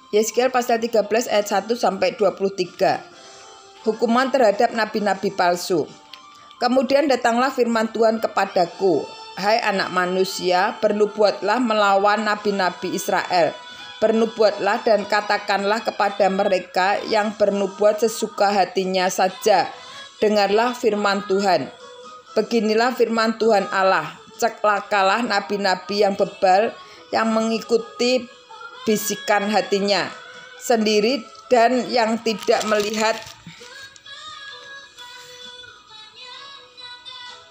Yeskiel pasal 13 ayat 1 sampai 23. Hukuman terhadap nabi-nabi palsu. Kemudian datanglah firman Tuhan kepadaku, hai anak manusia, bernubuatlah melawan nabi-nabi Israel. Bernubuatlah dan katakanlah kepada mereka yang bernubuat sesuka hatinya saja, dengarlah firman Tuhan. Beginilah firman Tuhan Allah, celakalah nabi-nabi yang bebal, yang mengikuti bisikan hatinya sendiri dan yang tidak melihat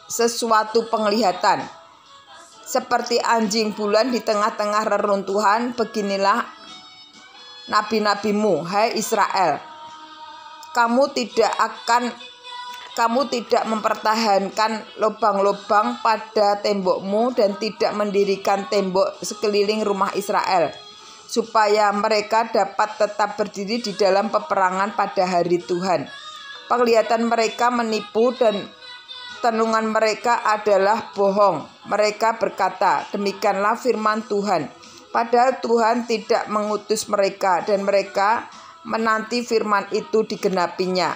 sesuatu penglihatan. Seperti anjing bulan di tengah-tengah reruntuhan, beginilah nabi-nabimu, hai Israel. Kamu tidak mempertahankan lubang-lubang pada tembokmu dan tidak mendirikan tembok sekeliling rumah Israel, supaya mereka dapat tetap berdiri di dalam peperangan pada hari Tuhan. Penglihatan mereka menipu dan tenungan mereka adalah bohong. Mereka berkata, demikianlah firman Tuhan. Padahal Tuhan tidak mengutus mereka dan mereka menanti firman itu digenapinya.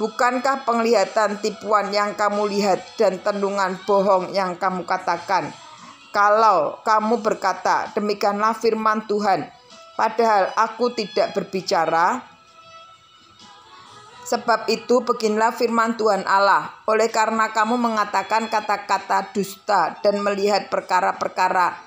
Bukankah penglihatan tipuan yang kamu lihat dan tenungan bohong yang kamu katakan? Kalau kamu berkata, demikianlah firman Tuhan, padahal aku tidak berbicara. Sebab itu beginilah firman Tuhan Allah, oleh karena kamu mengatakan kata-kata dusta dan melihat perkara-perkara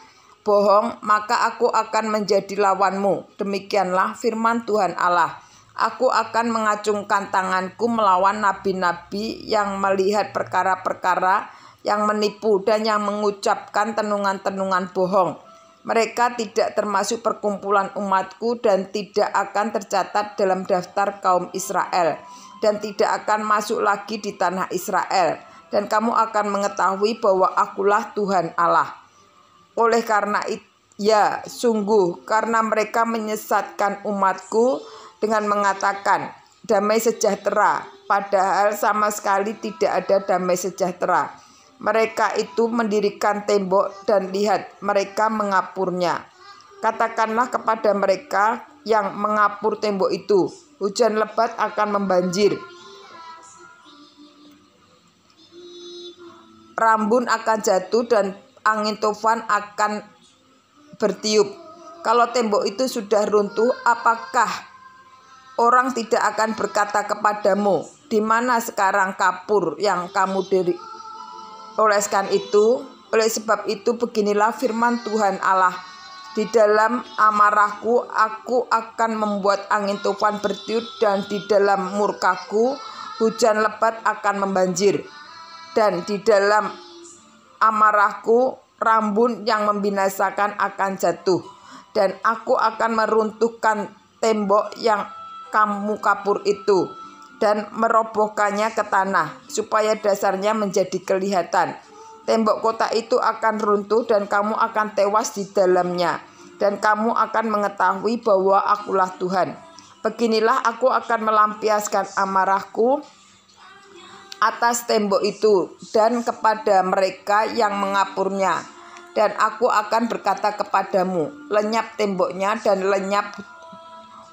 bohong, maka aku akan menjadi lawanmu. Demikianlah firman Tuhan Allah. Aku akan mengacungkan tanganku melawan nabi-nabi yang melihat perkara-perkara yang menipu dan yang mengucapkan tenungan-tenungan bohong. Mereka tidak termasuk perkumpulan umatku dan tidak akan tercatat dalam daftar kaum Israel dan tidak akan masuk lagi di tanah Israel. Dan kamu akan mengetahui bahwa akulah Tuhan Allah. Oleh karena itu, ya sungguh karena mereka menyesatkan umatku dengan mengatakan damai sejahtera, padahal sama sekali tidak ada damai sejahtera. Mereka itu mendirikan tembok dan lihat mereka mengapurnya. Katakanlah kepada mereka yang mengapur tembok itu, hujan lebat akan membanjir, rambun akan jatuh dan angin tufan akan bertiup. Kalau tembok itu sudah runtuh, apakah orang tidak akan berkata kepadamu, di mana sekarang kapur yang kamu oleskan itu? Oleh sebab itu beginilah firman Tuhan Allah, di dalam amarahku aku akan membuat angin tufan bertiup dan di dalam murkaku hujan lebat akan membanjir, dan di dalam amarahku rambun yang membinasakan akan jatuh, dan aku akan meruntuhkan tembok yang kamu kapur itu dan merobohkannya ke tanah supaya dasarnya menjadi kelihatan. Tembok kota itu akan runtuh dan kamu akan tewas di dalamnya, dan kamu akan mengetahui bahwa akulah Tuhan. Beginilah aku akan melampiaskan amarahku atas tembok itu dan kepada mereka yang mengapurnya, dan aku akan berkata kepadamu, lenyap temboknya dan lenyap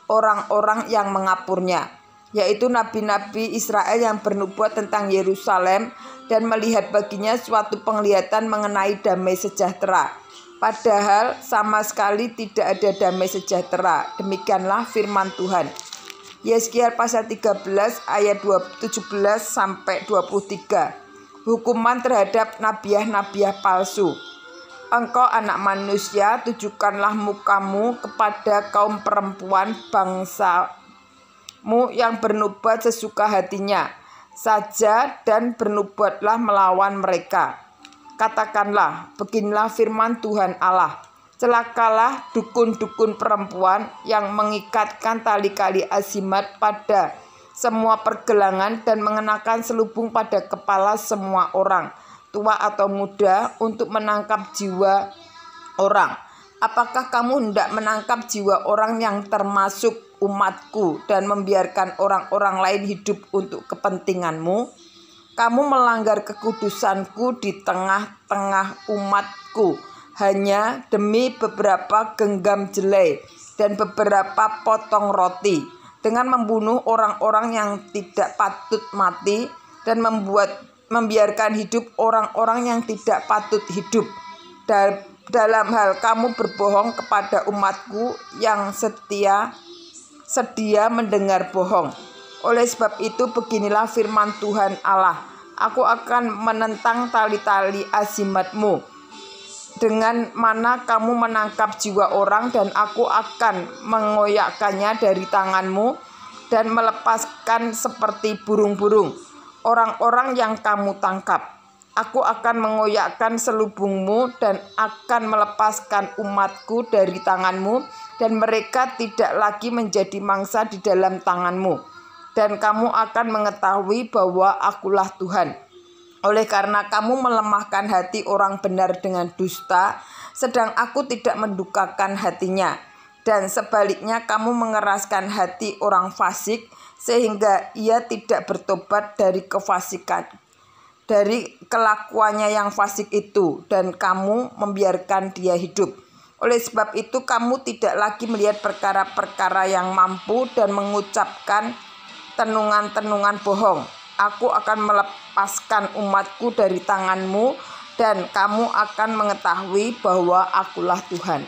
orang-orang yang mengapurnya, yaitu nabi-nabi Israel yang bernubuat tentang Yerusalem dan melihat baginya suatu penglihatan mengenai damai sejahtera, padahal sama sekali tidak ada damai sejahtera. Demikianlah firman Tuhan. Yeskiel pasal 13 ayat 17 sampai 23. Hukuman terhadap nabiah-nabiah palsu. Engkau anak manusia, tujukanlah mukamu kepada kaum perempuan bangsamu yang bernubuat sesuka hatinya saja dan bernubuatlah melawan mereka. Katakanlah, beginilah firman Tuhan Allah. Celakalah dukun-dukun perempuan yang mengikatkan tali-tali azimat pada semua pergelangan dan mengenakan selubung pada kepala semua orang, tua atau muda, untuk menangkap jiwa orang. Apakah kamu hendak menangkap jiwa orang yang termasuk umatku dan membiarkan orang-orang lain hidup untuk kepentinganmu? Kamu melanggar kekudusanku di tengah-tengah umatku hanya demi beberapa genggam jelai dan beberapa potong roti, dengan membunuh orang-orang yang tidak patut mati dan membiarkan hidup orang-orang yang tidak patut hidup. Dalam hal kamu berbohong kepada umatku yang sedia mendengar bohong. Oleh sebab itu beginilah firman Tuhan Allah, aku akan menentang tali-tali azimatmu, dengan mana kamu menangkap jiwa orang, dan aku akan mengoyakkannya dari tanganmu dan melepaskan seperti burung-burung orang-orang yang kamu tangkap. Aku akan mengoyakkan selubungmu dan akan melepaskan umatku dari tanganmu, dan mereka tidak lagi menjadi mangsa di dalam tanganmu. Dan kamu akan mengetahui bahwa akulah Tuhan. Oleh karena kamu melemahkan hati orang benar dengan dusta, sedang aku tidak mendukakan hatinya. Dan sebaliknya kamu mengeraskan hati orang fasik, sehingga ia tidak bertobat dari kefasikan, dari kelakuannya yang fasik itu, dan kamu membiarkan dia hidup. Oleh sebab itu kamu tidak lagi melihat perkara-perkara yang mampu dan mengucapkan tenungan-tenungan bohong. Aku akan melepaskan umatku dari tanganmu, dan kamu akan mengetahui bahwa akulah Tuhan.